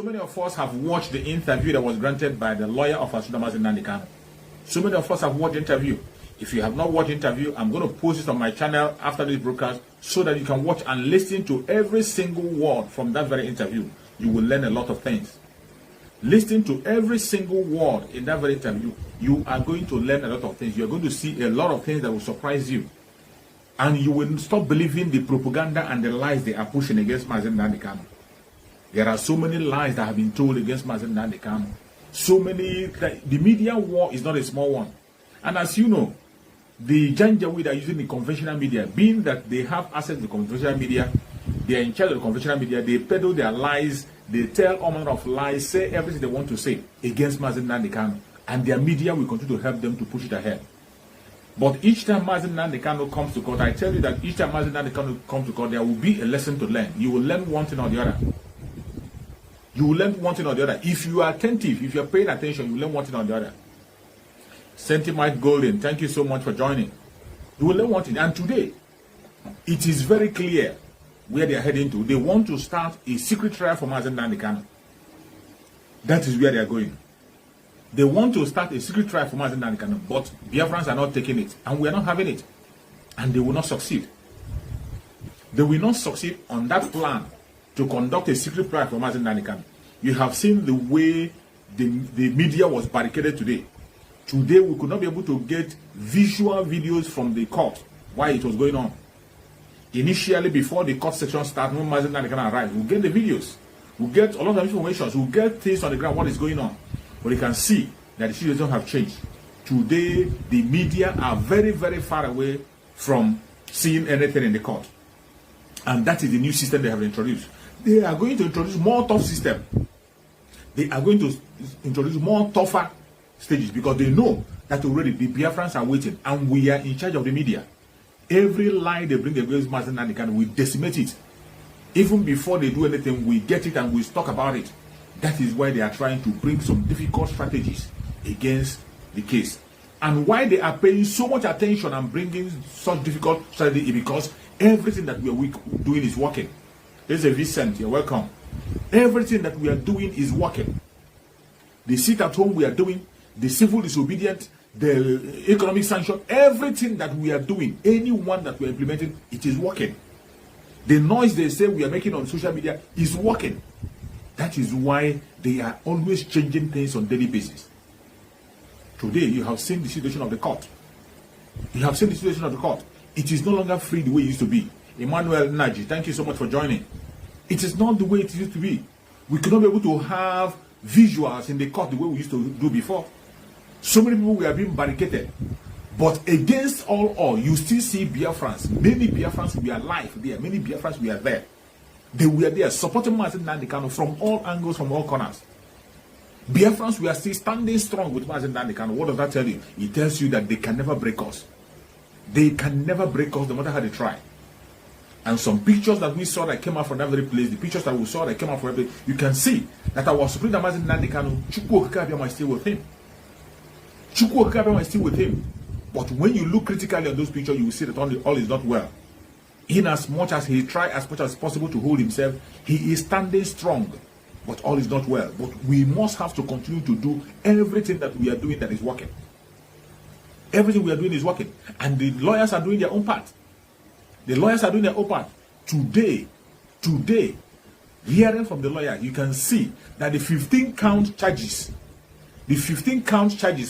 many of us have watched the interview that was granted by the lawyer of Mazi Nnamdi Kanu. So many of us have watched the interview. If you have not watched the interview, I'm going to post it on my channel after this broadcast so that you can watch and listen to every single word from that very interview. You will learn a lot of things. Listen to every single word in that very interview. You are going to learn a lot of things. You are going to see a lot of things that will surprise you. And you will stop believing the propaganda and the lies they are pushing against Mazi Nnamdi Kanu. There are so many lies that have been told against Mazi Nnamdi Kanu. So many, the media war is not a small one. And as you know, the Janjaweed are using the conventional media, being that they have access to the conventional media, they are in charge of the conventional media, they peddle their lies, they tell all manner of lies, say everything they want to say against Mazi Nnamdi Kanu, and their media will continue to help them to push it ahead. But each time Mazi Nnamdi Kanu comes to court, I tell you that each time Mazi Nnamdi Kanu comes to court, there will be a lesson to learn. You will learn one thing or the other. You will learn one thing or the other. If you are attentive, if you are paying attention, you will learn one thing or the other. Sentiment Golden, thank you so much for joining. You will learn one thing. And today, it is very clear where they are heading to. They want to start a secret trial for Mazi Nnamdi Kanu. That is where they are going. They want to start a secret trial for Mazi Nnamdi Kanu, but Biafrans are not taking it, and we are not having it. And they will not succeed. They will not succeed on that plan to conduct a secret trial for Mazi Nnamdi Kanu. You have seen the way the media was barricaded today. Today, we could not be able to get visual videos from the court while it was going on. Initially, before the court section started, when Mazi Nnamdi Kanu arrived, we'll get the videos. We'll get a lot of information. We'll get things on the ground, what is going on. But you can see that the situation have changed. Today, the media are very, very far away from seeing anything in the court. And that is the new system they have introduced. They are going to introduce more tough system. They are going to introduce more tougher stages because they know that already the Biafrans are waiting and we are in charge of the media. Every lie they bring against Mazi Nnamdi Kanu, we decimate it. Even before they do anything, we get it and we talk about it. That is why they are trying to bring some difficult strategies against the case. And why they are paying so much attention and bringing such difficult strategy because everything that we are doing is working. There's a Vicent, you're welcome. Everything that we are doing is working. The sit at home we are doing, the civil disobedience, the economic sanction, everything that we are doing, anyone that we are implementing, it is working. The noise they say we are making on social media is working. That is why they are always changing things on a daily basis. Today, you have seen the situation of the court. You have seen the situation of the court. It is no longer free the way it used to be. Emmanuel Naji, thank you so much for joining. It is not the way it used to be. We could not be able to have visuals in the court the way we used to do before. So many people were being barricaded. But against all, you still see Biafrans. Many Biafrans were alive there. Many Biafrans were there. They were there supporting Mazi Nnamdi Kanu from all angles, from all corners. Biafrans were still standing strong with Mazi Nnamdi Kanu. What does that tell you? It tells you that they can never break us. They can never break us no matter how they try. And some pictures that we saw that came out from that very place, the pictures that we saw that came out from that place, you can see that our Supreme Mazi Nnamdi Kanu, Chukwu Okike Abiama is still with him. Chukwu Okike Abiama is still with him. But when you look critically on those pictures, you will see that all is not well. In as much as he tried as much as possible to hold himself, he is standing strong. But all is not well. But we must have to continue to do everything that we are doing that is working. Everything we are doing is working. And the lawyers are doing their own part. The lawyers are doing their own part. Today, hearing from the lawyer, you can see that the 15-count charges,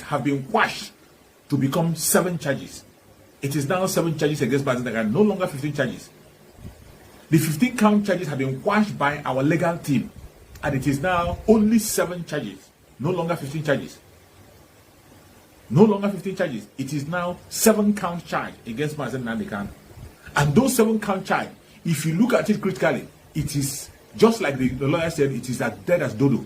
have been quashed to become 7 charges. It is now 7 charges against Mazi Nnamdi Kanu, no longer 15 charges. The 15-count charges have been quashed by our legal team, and it is now only 7 charges, no longer 15 charges. No longer 15 charges. It is now 7-count charge against Mazi Nnamdi Kanu. And those 7-count charge, if you look at it critically, it is just like the lawyer said, it is as dead as dodo.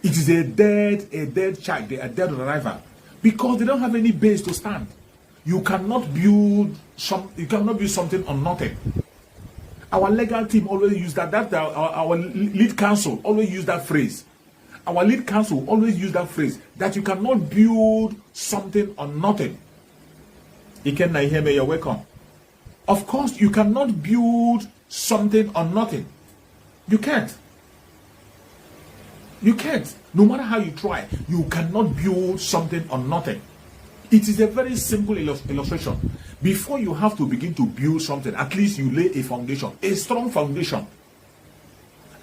It is a dead charge. They are dead on arrival because they don't have any base to stand. You cannot build something on nothing. Our legal team always use that. Our lead counsel always use that phrase. Our lead counsel always use that phrase that you cannot build something on nothing. Ikenna Iheme, you're welcome. Of course, you cannot build something on nothing. You can't. You can't. No matter how you try, you cannot build something on nothing. It is a very simple illustration. Before you have to begin to build something, at least you lay a foundation, a strong foundation.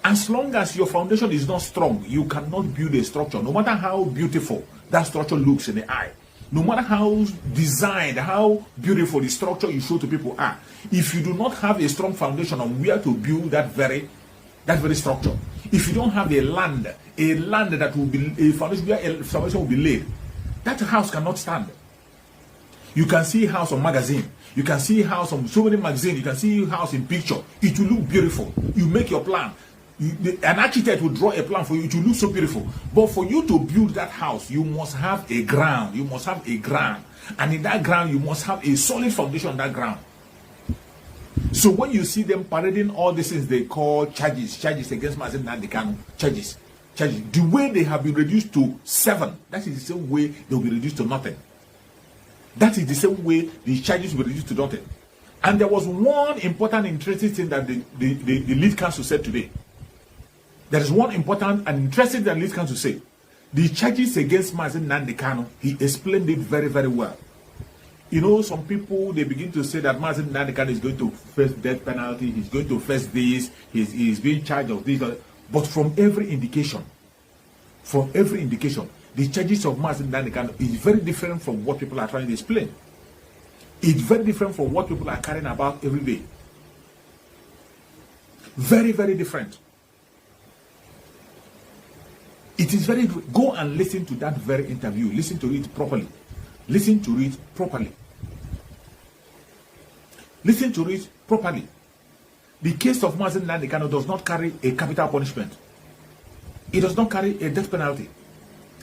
As long as your foundation is not strong, you cannot build a structure, no matter how beautiful that structure looks in the eye. No matter how designed, how beautiful the structure you show to people are. If you do not have a strong foundation on where to build that very structure, if you don't have a land that will be a foundation where a foundation will be laid, that house cannot stand. You can see a house on magazine, you can see a house on so many magazines, you can see a house in picture. It will look beautiful. You make your plan. An architect will draw a plan for you. It will look so beautiful. But for you to build that house, you must have a ground. You must have a ground. And in that ground, you must have a solid foundation on that ground. So when you see them parading all these things they call charges against Mazi Nnamdi Kanu, charges, the way they have been reduced to 7, that is the same way they will be reduced to nothing. That is the same way the charges will be reduced to nothing. And there was one important, interesting thing that the lead counsel said today. There is one important and interesting thing that lead counsel said. The charges against Mazi Nnamdi Kanu, he explained it very, very well. You know, some people, they begin to say that Mazi Nnamdi Kanu is going to face death penalty, he's going to face this, he's being charged of this. But from every indication, the charges of Mazi Nnamdi Kanu is very different from what people are trying to explain. It's very different from what people are carrying about every day. Very, very different. It is very good. Go and listen to that very interview. Listen to it properly. Listen to it properly. Listen to it properly. The case of Mazi Nnamdi Kanu does not carry a capital punishment. It does not carry a death penalty.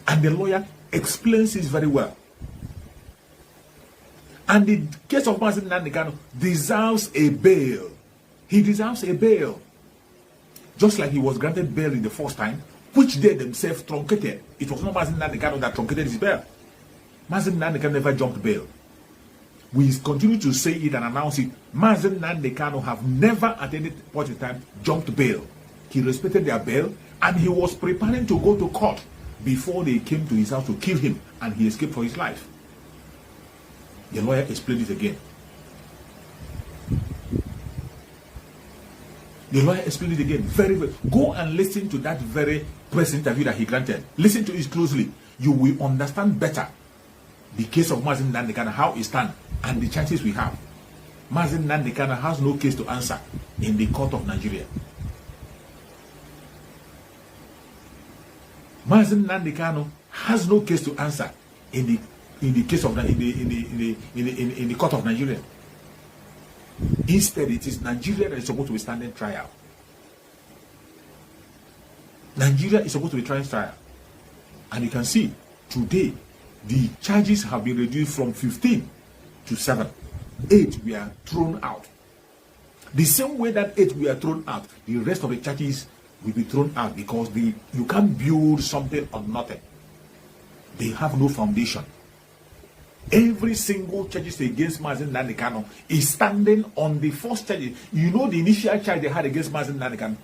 And the lawyer explains this very well. And the case of Mazi Nnamdi Kanu deserves a bail. He deserves a bail. Just like he was granted bail in the first time, which they themselves truncated. It was not Mazi Nnamdi Kanu that truncated his bail. Mazi Nnamdi Kanu never jumped bail. We continue to say it and announce it. Mazi Nnamdi Kanu have never at any point in time jumped bail. He respected their bail and he was preparing to go to court before they came to his house to kill him and he escaped for his life. The lawyer explained it again. The lawyer explained it again. Very well. Go and listen to that very press interview that he granted. Listen to it closely. You will understand better the case of Mazi Nnamdi Kanu, how it stands, and the chances we have. Mazi Nnamdi Kanu has no case to answer in the court of Nigeria. Mazi Nnamdi Kanu has no case to answer in the case of in the court of Nigeria. Instead, it is Nigeria that is supposed to be standing trial. Nigeria is supposed to be trying trial. And you can see, today, the charges have been reduced from 15 to 7. 8 were thrown out. The same way that 8 were thrown out, the rest of the charges will be thrown out because you can't build something on nothing. They have no foundation. Every single charges against Mazi Nnamdi Kanu is standing on the first charge. You know the initial charge they had against Mazi Nnamdi Kanu?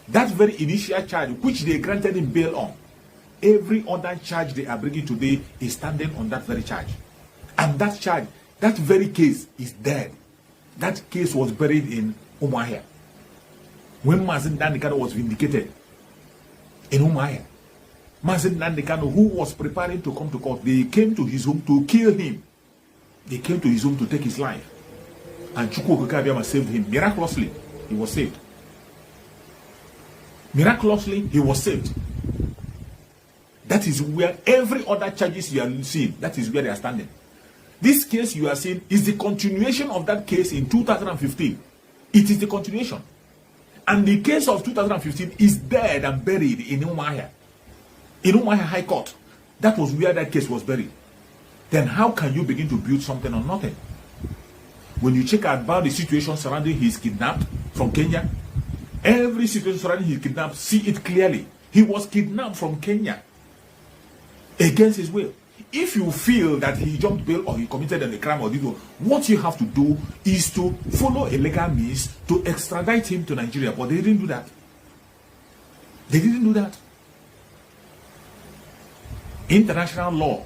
That very initial charge which they granted him bail on. Every other charge they are bringing today is standing on that very charge. And that charge, that very case is dead. That case was buried in Umuahia. When Mazi Nnamdi Kanu was vindicated in Umuahia, Mazi Nnamdi Kanu, who was preparing to come to court, they came to his home to kill him. They came to his home to take his life. And Chukwu Okike Abiama saved him. Miraculously, he was saved. Miraculously, he was saved. That is where every other charges you are seeing, that is where they are standing. This case you are seeing is the continuation of that case in 2015. It is the continuation. And the case of 2015 is dead and buried in Umuahia. In Umuahia High Court. That was where that case was buried. Then how can you begin to build something on nothing? When you check out about the situation surrounding his kidnapped from Kenya, every situation surrounding his kidnapped, see it clearly. He was kidnapped from Kenya against his will. If you feel that he jumped bail or he committed a crime or did what you have to do is to follow a legal means to extradite him to Nigeria. But they didn't do that. They didn't do that. International law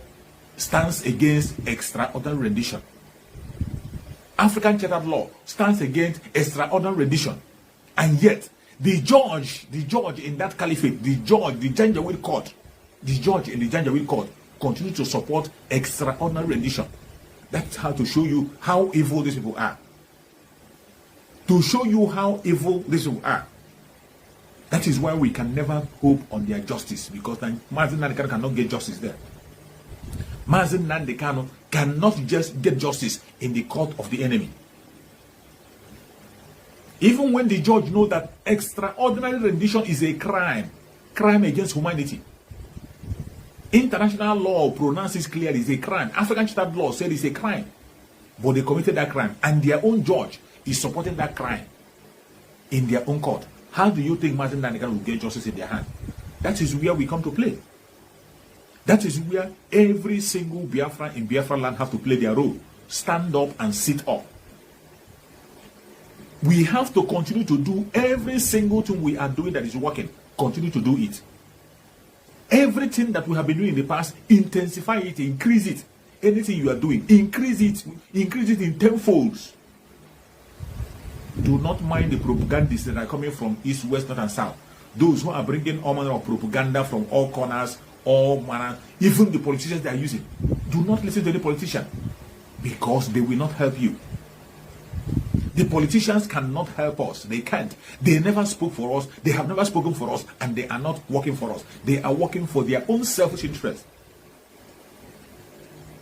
stands against extraordinary rendition. African chartered law stands against extraordinary rendition. And yet, the judge in that caliphate, the Janjaweed court, continue to support extraordinary rendition. That's how to show you how evil these people are. To show you how evil these people are. That is why we can never hope on their justice, because Mazi Nnamdi Kanu cannot get justice there. Mazi Nnamdi Kanu cannot just get justice in the court of the enemy. Even when the judge knows that extraordinary rendition is a crime against humanity. International law pronounces clearly it's a crime. African chartered law said it's a crime. But they committed that crime, and their own judge is supporting that crime in their own court. How do you think Mazi Nnamdi Kanu will get justice in their hand? That is where we come to play. That is where every single Biafran in Biafra land have to play their role. Stand up and sit up. We have to continue to do every single thing we are doing that is working. Continue to do it. Everything that we have been doing in the past, intensify it, increase it. Anything you are doing, increase it in tenfolds. Do not mind the propagandists that are coming from east, west, north, and south. Those who are bringing all manner of propaganda from all corners, all manner, even the politicians they are using. Do not listen to any politician, because they will not help you. The politicians cannot help us. They can't. They never spoke for us. They have never spoken for us, and they are not working for us. They are working for their own selfish interest.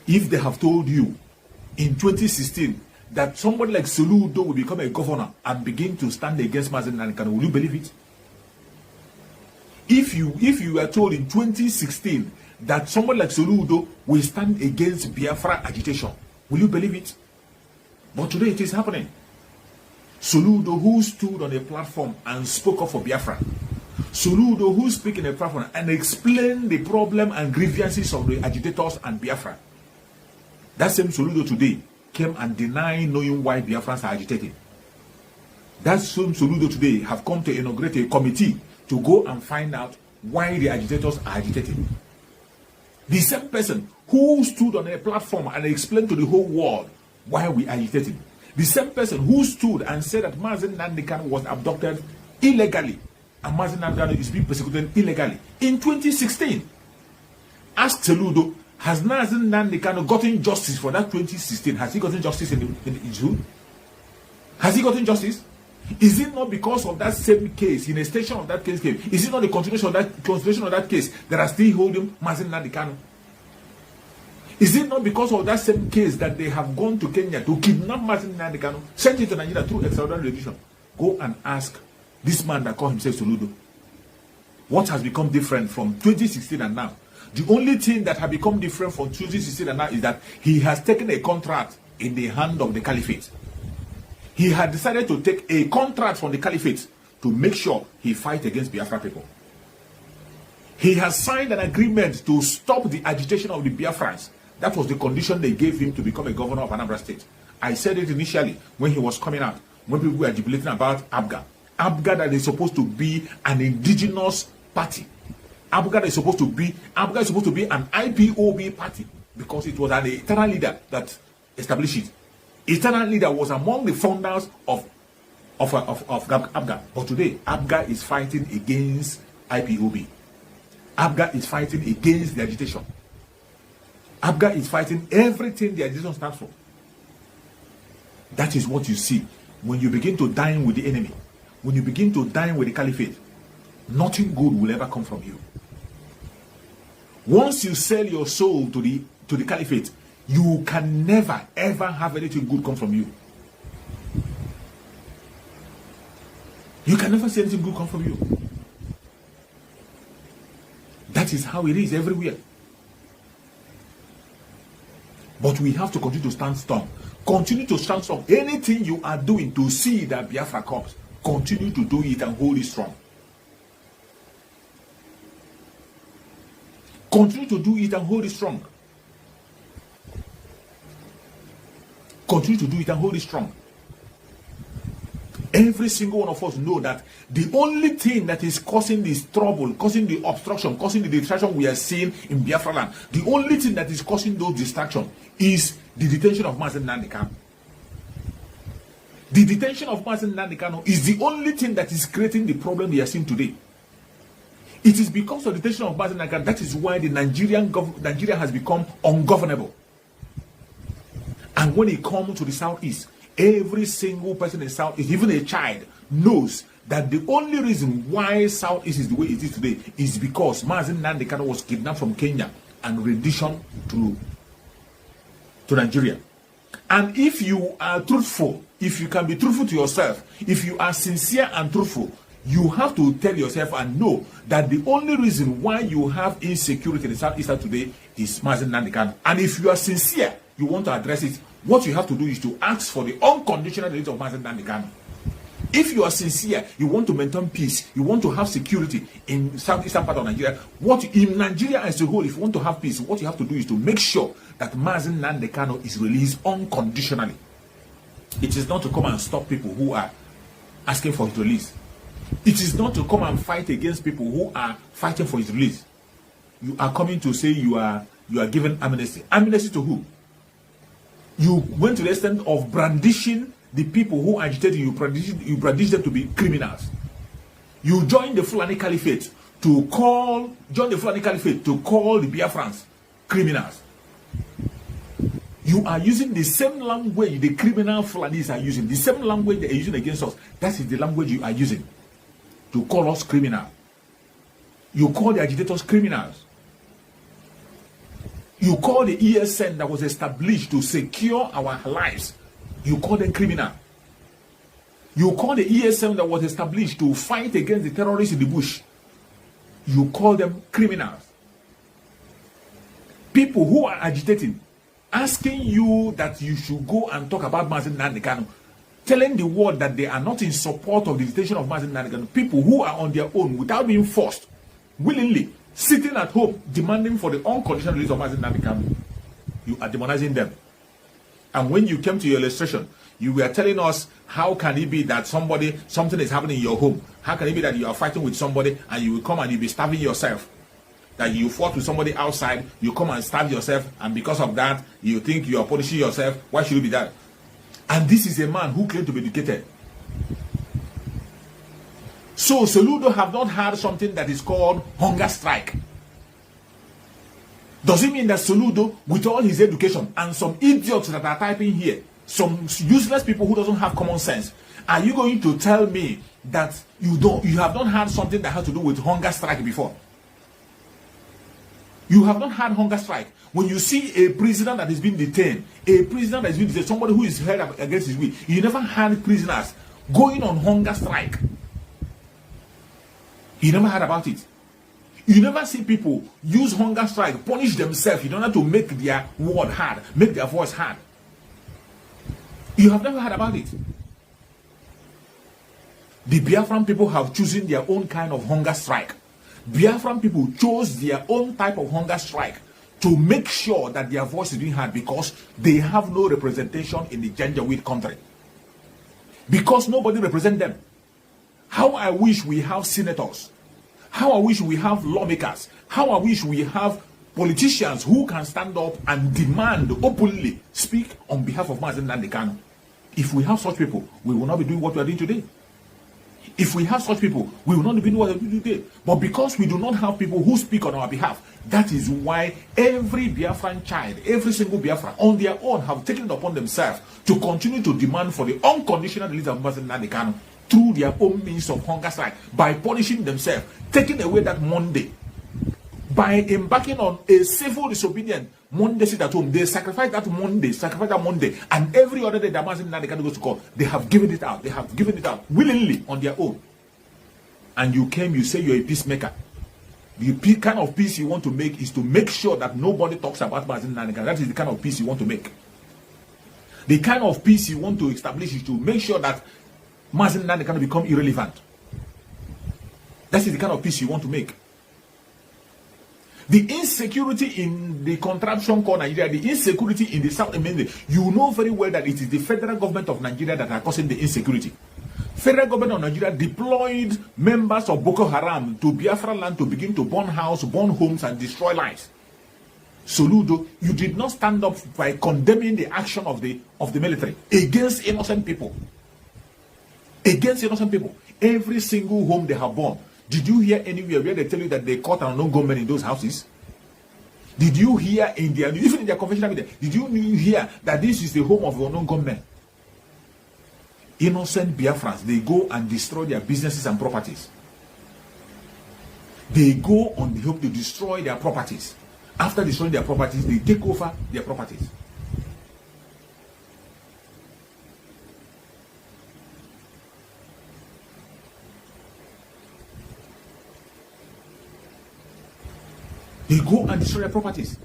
If they have told you in 2016 that somebody like Soludo will become a governor and begin to stand against Mazi Nnamdi Kanu, will you believe it? If you were told in 2016 that somebody like Soludo will stand against Biafra agitation, will you believe it? But today it is happening. Soludo, who stood on a platform and spoke up for Biafra. Soludo, who speak in a platform and explained the problem and grievances of the agitators and Biafra. That same Soludo today came and denied knowing why Biafrans are agitating. That same Soludo today have come to inaugurate a committee to go and find out why the agitators are agitating. The same person who stood on a platform and explained to the whole world why we are agitating. The same person who stood and said that Mazi Nnamdi Kanu was abducted illegally and Mazi Nnamdi Kanu is being persecuted illegally in 2016. Ask Soludo, has Mazi Nnamdi Kanu gotten justice for that 2016? Has he gotten justice in June? Has he gotten justice? Is it not because of that same case, in a station of that case, is it not the continuation of that case that are still holding Mazi Nnamdi Kanu? Is it not because of that same case that they have gone to Kenya to kidnap Mazi Nnamdi Kanu, sent it to Nigeria through extraordinary rendition? Go and ask this man that called himself Soludo. What has become different from 2016 and now? The only thing that has become different from 2016 and now is that he has taken a contract in the hand of the caliphate. He had decided to take a contract from the caliphate to make sure he fight against Biafra people. He has signed an agreement to stop the agitation of the Biafrans. That was the condition they gave him to become a governor of Anambra State. I said it initially when he was coming out, when people were jubilating about ABGA. ABGA that is supposed to be an indigenous party. ABGA is supposed to be an IPOB party, because it was an eternal leader that established it. Eternal leader was among the founders of ABGA. But today, ABGA is fighting against IPOB. ABGA is fighting against the agitation. ABGA is fighting everything the agitation stands for. That is what you see when you begin to dine with the enemy. When you begin to dine with the caliphate, nothing good will ever come from you. Once you sell your soul to the caliphate, you can never ever have anything good come from you. You can never see anything good come from you. That is how it is everywhere. But we have to continue to stand strong. Continue to stand strong. Anything you are doing to see that Biafra comes, continue to do it and hold it strong. Continue to do it and hold it strong. Continue to do it and hold it strong. Every single one of us know that the only thing that is causing this trouble, causing the obstruction, causing the distraction we are seeing in Biafra land, the only thing that is causing those distractions is the detention of Mazi Nnamdi Kanu. The detention of Mazi Nnamdi Kanu is the only thing that is creating the problem we are seeing today. It is because of the detention of Mazi Nnamdi Kanu that is why the Nigeria has become ungovernable. And when it comes to the southeast, every single person in southeast, even a child, knows that the only reason why southeast is the way it is today is because Mazi Nnamdi Kanu was kidnapped from Kenya and renditioned to Nigeria. And if you are truthful, if you can be truthful to yourself, if you are sincere and truthful, you have to tell yourself and know that the only reason why you have insecurity in the southeast today is Mazi Nnamdi Kanu. And if you are sincere, you want to address it, what you have to do is to ask for the unconditional release of Mazi Nnamdi Kanu. If you are sincere, you want to maintain peace, you want to have security in southeastern part of Nigeria, in Nigeria as a whole, if you want to have peace, what you have to do is to make sure that Mazi Nnamdi Kanu is released unconditionally. It is not to come and stop people who are asking for his release. It is not to come and fight against people who are fighting for his release. You are coming to say you are giving amnesty. Amnesty to who? You went to the extent of brandishing the people who agitated you, brandished them to be criminals. You joined the Fulani Caliphate to call the Biafrans criminals. You are using the same language the criminal Fulanis are using, the same language they are using against us. That is the language you are using to call us criminal. You call the agitators criminals. You call the ESN that was established to secure our lives, you call them criminal. You call the ESM that was established to fight against the terrorists in the bush, you call them criminals. People who are agitating, asking you that you should go and talk about Mazi Nnamdi Kanu, telling the world that they are not in support of the detention of Mazi Nnamdi Kanu, people who are on their own without being forced, willingly, sitting at home, demanding for the unconditional release of Mazi Nnamdi Kanu, you are demonizing them. And when you came to your illustration, you were telling us, how can it be that something is happening in your home? How can it be that you are fighting with somebody and you will come and you'll be starving yourself? That you fought with somebody outside, you come and starve yourself, and because of that, you think you are punishing yourself. Why should it be that? And this is a man who claimed to be educated. So Soludo have not had something that is called hunger strike. Does it mean that Soludo, with all his education and some idiots that are typing here, some useless people who doesn't have common sense, are you going to tell me that you have not had something that has to do with hunger strike before? You have not had hunger strike. When you see a prisoner that is being detained, somebody who is held against his will, you never had prisoners going on hunger strike. You never heard about it. You never see people use hunger strike, punish themselves in order to make their word hard, make their voice hard. You have never heard about it. The Biafran people have chosen their own kind of hunger strike. Biafran people chose their own type of hunger strike to make sure that their voice is being heard, because they have no representation in the Janjaweed country. Because nobody represents them. How I wish we have senators. How I wish we have lawmakers. How I wish we have politicians who can stand up and demand, openly speak on behalf of Mazi Nnamdi Kanu. If we have such people, we will not be doing what we are doing today. If we have such people, we will not be doing what we are doing today. But because we do not have people who speak on our behalf, that is why every Biafran child, every single Biafran on their own have taken it upon themselves to continue to demand for the unconditional release of Mazi Nnamdi Kanu through their own means of hunger strike, by punishing themselves, taking away that Monday, by embarking on a civil disobedient Monday sit at home. They sacrifice that Monday, and every other day that Mazi Nnamdi Kanu goes to court, they have given it out. They have given it out willingly on their own. And you say you're a peacemaker. The kind of peace you want to make is to make sure that nobody talks about Mazi Nnamdi Kanu. That is the kind of peace you want to make. The kind of peace you want to establish is to make sure that Mazi Nnamdi Kanu become irrelevant. That is the kind of peace you want to make. The insecurity in the contraption called Nigeria, the insecurity in the South, you know very well that it is the federal government of Nigeria that are causing the insecurity. Federal government of Nigeria deployed members of Boko Haram to Biafra land to begin to burn houses, burn homes, and destroy lives. Soludo, you did not stand up by condemning the action of the military against innocent people. Against innocent people. Every single home they have burned. Did you hear anywhere where they tell you that they caught an unknown gunman in those houses? Did you hear in their, even in their conventional media, did you hear that this is the home of unknown gunmen? Innocent Biafrans, they go and destroy their businesses and properties. They go on the hope to destroy their properties. After destroying their properties, they take over their properties. They go and destroy their properties.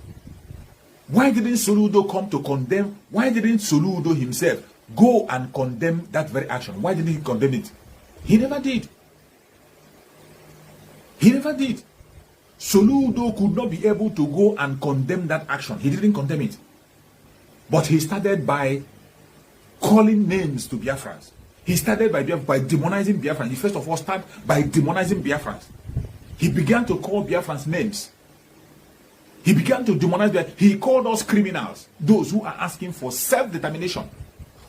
Why didn't Soludo come to condemn? Why didn't Soludo himself go and condemn that very action? Why didn't he condemn it? He never did. He never did. Soludo could not be able to go and condemn that action. He didn't condemn it. But he started by calling names to Biafrans. He started by demonizing Biafrans. He first of all started by demonizing Biafrans. He began to call Biafrans names. He began to demonize them. He called us criminals, those who are asking for self-determination,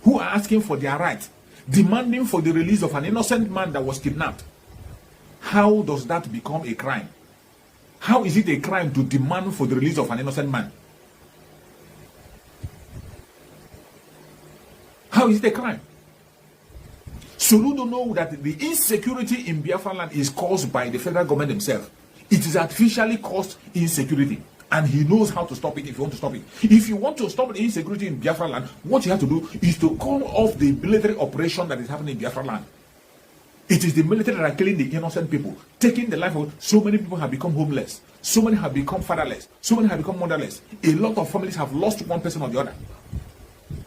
who are asking for their rights, demanding for the release of an innocent man that was kidnapped. How does that become a crime? How is it a crime to demand for the release of an innocent man? How is it a crime? Soludo know that the insecurity in Biafra land is caused by the federal government themselves. It is artificially caused insecurity. And he knows how to stop it if you want to stop it. If you want to stop the insecurity in Biafra land, what you have to do is to call off the military operation that is happening in Biafra land. It is the military that are killing the innocent people, taking the life of so many people have become homeless. So many have become fatherless. So many have become motherless. A lot of families have lost one person or the other.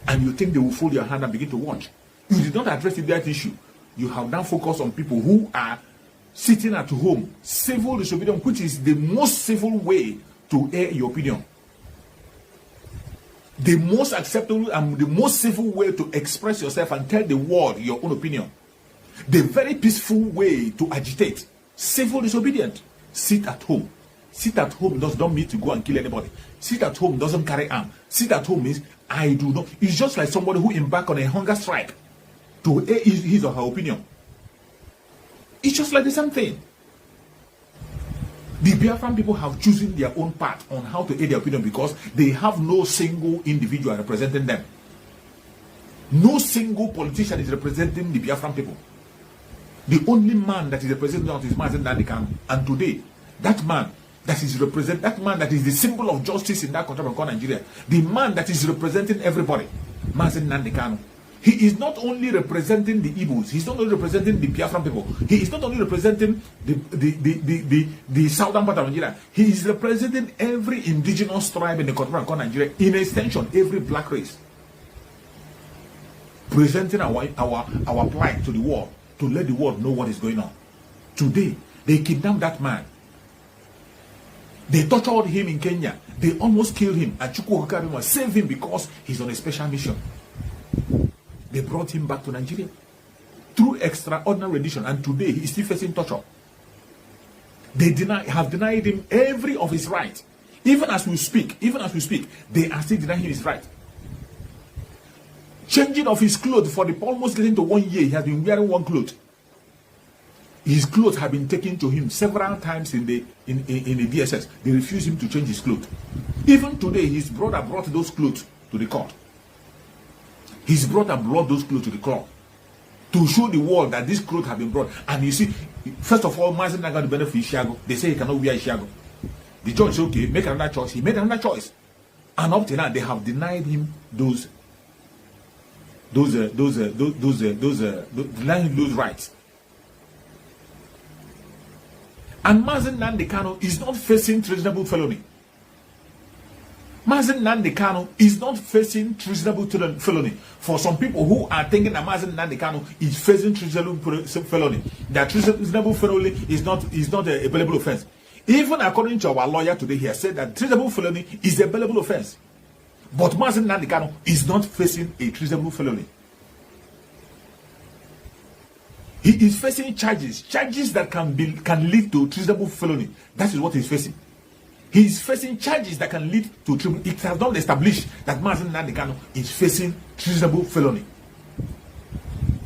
And you think they will fold your hand and begin to watch. You did not address that issue. You have now focused on people who are sitting at home. Civil disobedience, which is the most civil way to air your opinion. The most acceptable and the most civil way to express yourself and tell the world your own opinion. The very peaceful way to agitate. Civil disobedience. Sit at home. Sit at home does not mean to go and kill anybody. Sit at home doesn't carry arm. Sit at home means I do not. It's just like somebody who embarked on a hunger strike to air his or her opinion. It's just like the same thing. The Biafran people have chosen their own path on how to aid their opinion because they have no single individual representing them. No single politician is representing the Biafran people. The only man that is representing them is Mazi Nnamdi Kanu. And today, that man that is the symbol of justice in that country called Nigeria, the man that is representing everybody, Mazi Nnamdi Kanu. He is not only representing the Igbos, he's not only representing the Biafran people, he is not only representing the southern part of Nigeria, he is representing every indigenous tribe in the country called Nigeria, in extension, every black race. Presenting our plight to the world, to let the world know what is going on. Today, they kidnapped that man. They tortured him in Kenya. They almost killed him. And Chukwu Okabima saved him because he's on a special mission. They brought him back to Nigeria through extraordinary rendition, and today he is still facing torture. They have denied him every of his rights. Even as we speak, they are still denying him his right. Changing of his clothes for the almost getting to 1 year, he has been wearing one cloth. His clothes have been taken to him several times in the DSS. They refuse him to change his clothes. Even today, his brother brought those clothes to the court. His brother brought those clothes to the court to show the world that these clothes have been brought. And you see, first of all, Mazi Nnamdi got the benefit of Ishiago. They say he cannot wear Ishiago. The judge said, okay, make another choice. He made another choice. And up to now, they have denied him those rights. And Mazi Nnamdi Kanu is not facing treasonable felony. Mazi Nnamdi Kanu is not facing treasonable felony. For some people who are thinking that Mazi Nnamdi Kanu is facing treasonable felony, that treasonable felony is not a bailable offense. Even according to our lawyer today, he has said that treasonable felony is a bailable offense. But Mazi Nnamdi Kanu is not facing a treasonable felony. He is facing charges that can lead to treasonable felony. That is what he's facing. He is facing charges that can lead to treasonable. It has not established that Mazi Nnamdi Kanu is facing treasonable felony.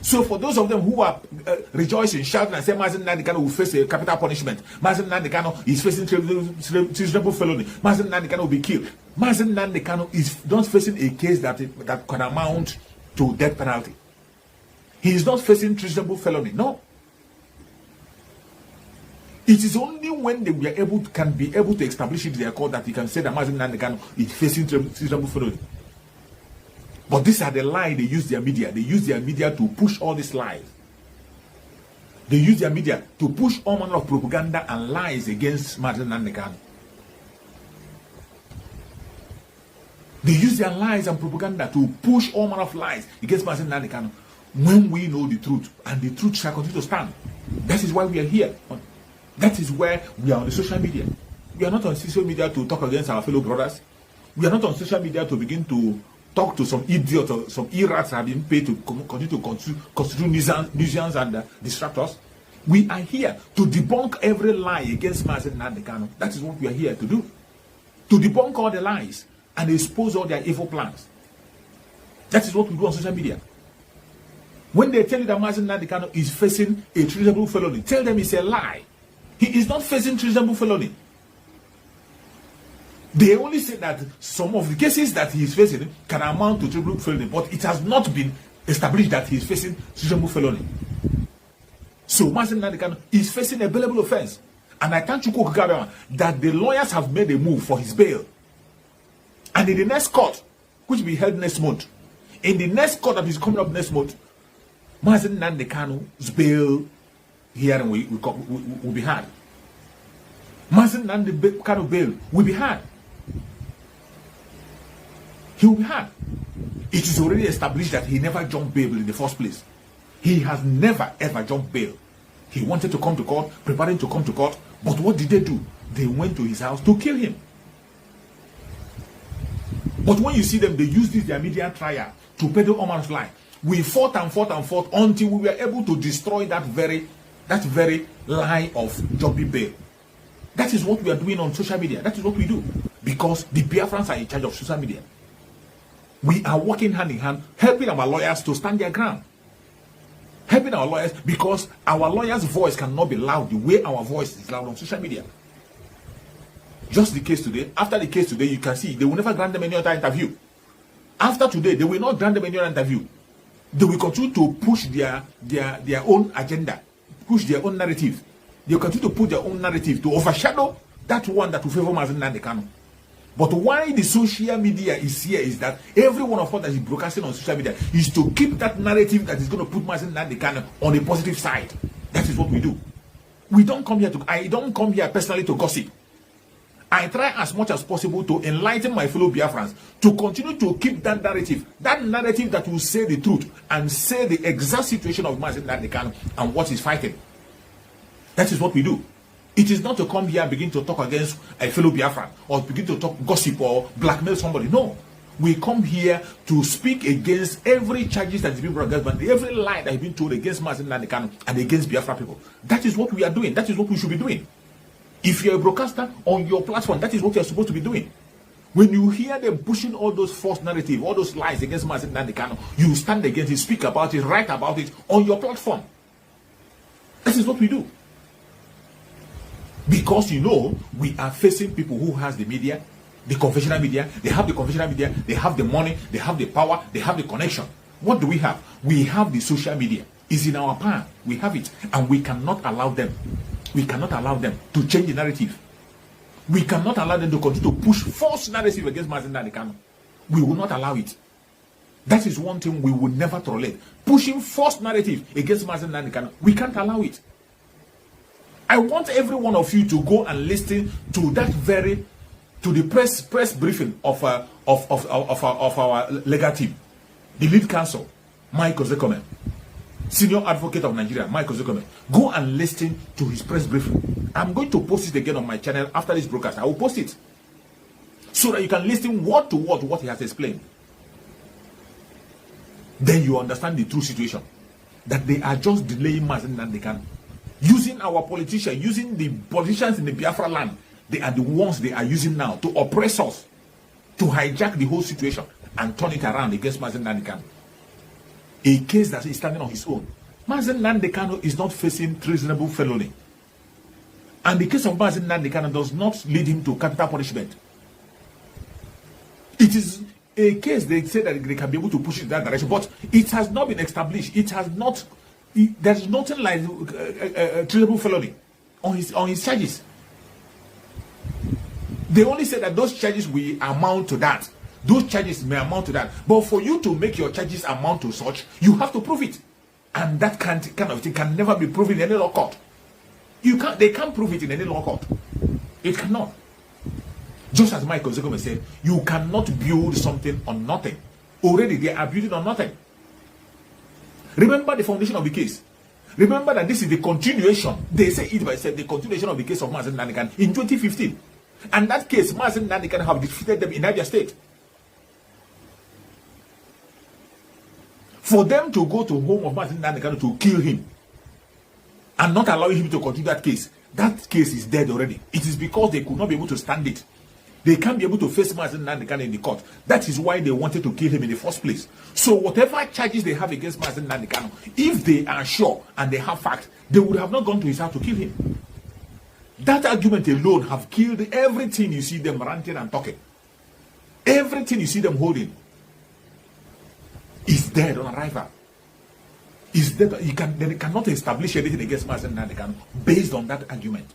So for those of them who are rejoicing, shouting and saying Mazi Nnamdi Kanu will face a capital punishment, Mazi Nnamdi Kanu is facing treasonable felony, Mazi Nnamdi Kanu will be killed. Mazi Nnamdi Kanu is not facing a case that can amount to death penalty. He is not facing treasonable felony. No. It is only when they can be able to establish it in their court that you can say that Mazi Nnamdi Kanu is facing treasonable felony. But these are the lies they use their media. They use their media to push all these lies. They use their media to push all manner of propaganda and lies against Mazi Nnamdi Kanu. They use their lies and propaganda to push all manner of lies against Mazi Nnamdi Kanu. When we know the truth, and the truth shall continue to stand. That is why we are here. That is where we are on the social media. We are not on social media to talk against our fellow brothers. We are not on social media to begin to talk to some idiots or some irats that have been paid to continue to constitute nuisance and distract us. We are here to debunk every lie against Mazi Nnamdi Kanu. That is what we are here to do. To debunk all the lies and expose all their evil plans. That is what we do on social media. When they tell you that Mazi Nnamdi Kanu is facing a treasonable felony, tell them it's a lie. He is not facing treasonable felony. They only say that some of the cases that he is facing can amount to treasonable felony, but it has not been established that he is facing treasonable felony. So Mazi Nnamdi Kanu is facing a bailable offense. And I thank Chukwu Okikabema that the lawyers have made a move for his bail. And in the next court, which will be held next month, in the next court that is coming up next month, Mazi Nnamdi Kanu's bail hearing will be had. Mazi Nnamdi Kanu bail will be had. He will be had. It is already established that he never jumped bail in the first place. He has never ever jumped bail. He wanted to come to court, preparing to come to court, but what did they do? They went to his house to kill him. But when you see them, they use this their media trial to peddle Omar's lie. We fought and fought and fought until we were able to destroy that very lie of jumping bail. That is what we are doing on social media. That is what we do. Because the Biafrans are in charge of social media. We are working hand in hand, helping our lawyers to stand their ground. Helping our lawyers, because our lawyers' voice cannot be loud the way our voice is loud on social media. Just the case today. After the case today, you can see they will never grant them any other interview. After today, they will not grant them any other interview. They will continue to push their own agenda, push their own narrative. They will continue to put their own narrative to overshadow that one that will favor Mazi Nnamdi Kanu. But why the social media is here is that every one of us that is broadcasting on social media is to keep that narrative that is going to put Mazi Nnamdi Kanu on a positive side. That is what we do. We don't come here I don't come here personally to gossip. I try as much as possible to enlighten my fellow Biafrans to continue to keep that narrative that will say the truth and say the exact situation of Mazi Nnamdi Kanu and what he's fighting. That is what we do. It is not to come here and begin to talk against a fellow Biafran or begin to talk gossip or blackmail somebody. No. We come here to speak against every charges that is being brought against, but every lie that has been told against Mazi Nnamdi Kanu and against Biafra people. That is what we are doing. That is what we should be doing. If you're a broadcaster on your platform, that is what you're supposed to be doing. When you hear them pushing all those false narratives, all those lies against Mazi Nnamdi Kanu, you stand against it, speak about it, write about it on your platform. That is what we do. Because you know, we are facing people who has the media, the conventional media, they have the conventional media, they have the money, they have the power, they have the connection. What do we have? We have the social media. It's in our power. We have it. And we cannot allow them. We cannot allow them to change the narrative. We cannot allow them to continue to push false narrative against Mazi Nnamdi Kanu. We will not allow it. That is one thing we will never tolerate. Pushing false narrative against Mazi Nnamdi Kanu. We can't allow it. I want every one of you to go and listen to the press briefing of our legal team, the lead counsel, Mike Ozekome, senior advocate of Nigeria, Mike Ozekome. Go and listen to his press briefing. I'm going to post it again on my channel after this broadcast. I will post it so that you can listen word to word what he has explained. Then you understand the true situation. that they are just delaying Mazi Nnamdi Kanu. Using our politicians, using the politicians in the Biafra land, they are the ones they are using now to oppress us, to hijack the whole situation and turn it around against Mazi Nnamdi Kanu. A case that is standing on his own. Mazi Nnamdi Kanu is not facing treasonable felony. And the case of Mazi Nnamdi Kanu does not lead him to capital punishment. It is a case they say that they can be able to push it in that direction, but it has not been established. It has not. There's nothing like treasonable felony on his charges. They only say that those charges will amount to that. Those charges may amount to that. But for you to make your charges amount to such, you have to prove it, and that kind of thing can never be proven in any law court. They can't prove it in any law court. It cannot. Just as Michael Zekome said, you cannot build something on nothing. Already they are building on nothing. Remember the foundation of the case. Remember that this is the continuation. They say it by said the continuation of the case of Mazi Nnamdi Kanu in 2015. And that case, Mazi Nnamdi Kanu have defeated them in Niger State. For them to go to home of Mazi Nnamdi Kanu to kill him and not allowing him to continue that case is dead already. It is because they could not be able to stand it. They can't be able to face Mazi Nnamdi Kanu in the court. That is why they wanted to kill him in the first place. So whatever charges they have against Mazi Nnamdi Kanu, if they are sure and they have facts, they would have not gone to his house to kill him. That argument alone have killed everything you see them ranting and talking. Everything you see them holding is dead on arrival. Is dead. They cannot establish anything against Mazi Nnamdi Kanu based on that argument.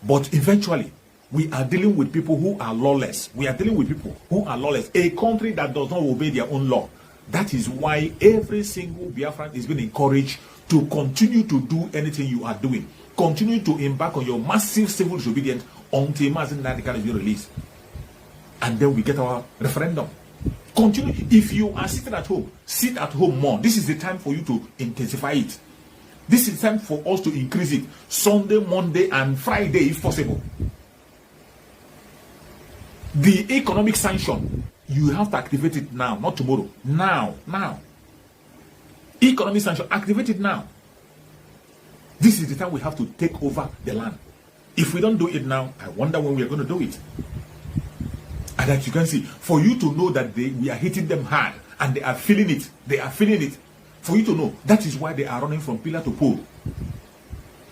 But eventually, we are dealing with people who are lawless. We are dealing with people who are lawless. A country that does not obey their own law. That is why every single Biafran is being encouraged to continue to do anything you are doing. Continue to embark on your massive civil disobedience until Mazi Nnamdi Kanu is being released. And then we get our referendum. Continue. If you are sitting at home, sit at home more. This is the time for you to intensify it. This is time for us to increase it. Sunday, Monday, and Friday, if possible. The economic sanction, you have to activate it now, not tomorrow. Now. Economic sanction, activate it now. This is the time we have to take over the land. If we don't do it now, I wonder when we are going to do it. And as you can see, for you to know that we are hitting them hard and they are feeling it, for you to know, that is why they are running from pillar to pole.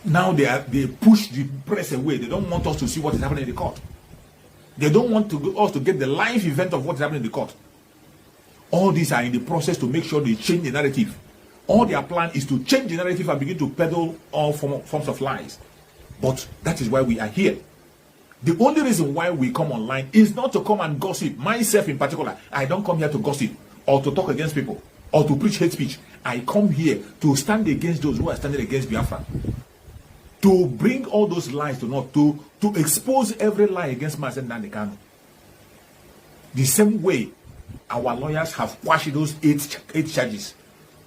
Now they push the press away. They don't want us to see what is happening in the court. They don't want us to get the live event of what is happening in the court. All these are in the process to make sure they change the narrative. All their plan is to change the narrative and begin to peddle all forms of lies. But that is why we are here. The only reason why we come online is not to come and gossip. Myself in particular, I don't come here to gossip or to talk against people or to preach hate speech. I come here to stand against those who are standing against Biafra. To bring all those lies to naught, to expose every lie against Mazi Nnamdi Kanu. The same way our lawyers have quashed those eight charges.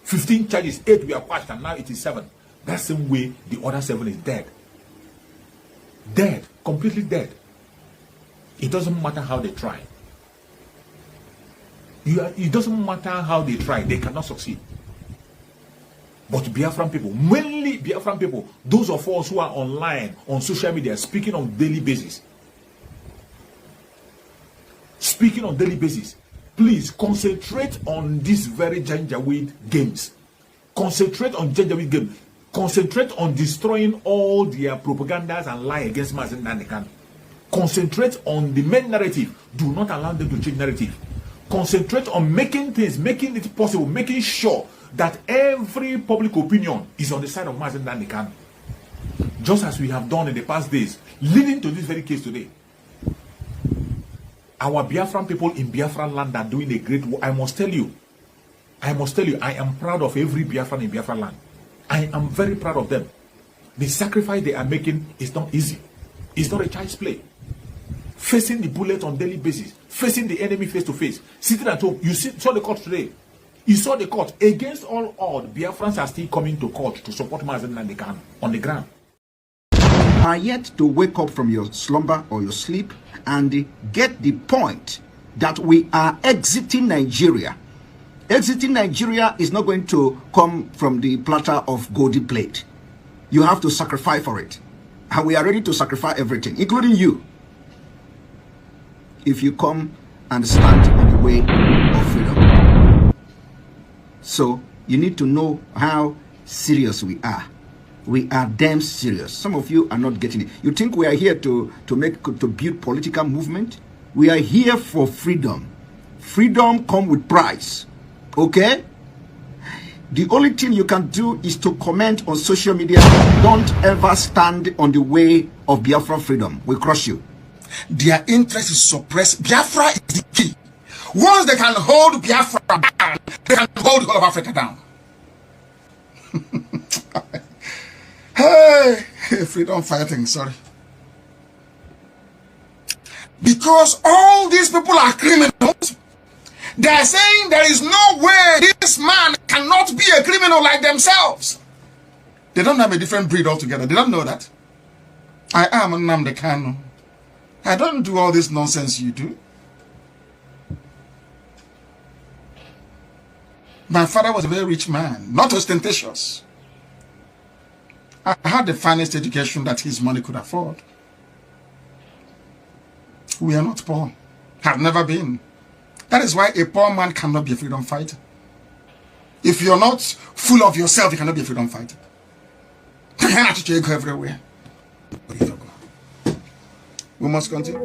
15 charges, 8 were quashed and now it is 7. That same way the other 7 is dead. Dead, completely dead. It doesn't matter how they try. It doesn't matter how they try, they cannot succeed. But Biafran people, mainly Biafran people, those of us who are online, on social media, speaking on daily basis. Please concentrate on these very Janjaweed games. Concentrate on Janjaweed games. Concentrate on destroying all their propagandas and lie against Mazi Nnamdi Kanu. Concentrate on the main narrative. Do not allow them to change narrative. Concentrate on making it possible, making sure that every public opinion is on the side of Mazi Nnamdi Kanu. Just as we have done in the past days, leading to this very case today. Our Biafran people in Biafran land are doing a great work. I must tell you, I am proud of every Biafran in Biafran land. I am very proud of them. The sacrifice they are making is not easy. It's not a child's play. Facing the bullet on daily basis, facing the enemy face to face, sitting at home. You saw the court today. You saw the court. Against all odds, Biafrans are still coming to court to support Mazi Nnamdi Kanu on the ground. Are yet to wake up from your slumber or your sleep and get the point that we are exiting Nigeria Exiting Nigeria is not going to come from the platter of golden plate. You have to sacrifice for it. And we are ready to sacrifice everything, including you, if you come and stand on the way of freedom. So you need to know how serious we are. We are damn serious. Some of you are not getting it. You think we are here to build political movement? We are here for freedom. Freedom comes with price. Okay? The only thing you can do is to comment on social media. Don't ever stand on the way of Biafra freedom. We'll crush you. Their interest is suppressed. Biafra is the key. Once they can hold Biafra down, they can hold all of Africa down. Hey, freedom fighting, sorry. Because all these people are criminals, they are saying there is no way this man cannot be a criminal like themselves. They don't have a different breed altogether. They don't know that. I am Nnamdi Kanu. I don't do all this nonsense you do. My father was a very rich man, not ostentatious. I had the finest education that his money could afford. We are not poor. Have never been. That is why a poor man cannot be a freedom fighter. If you're not full of yourself, you cannot be a freedom fighter. You cannot go everywhere. We must continue.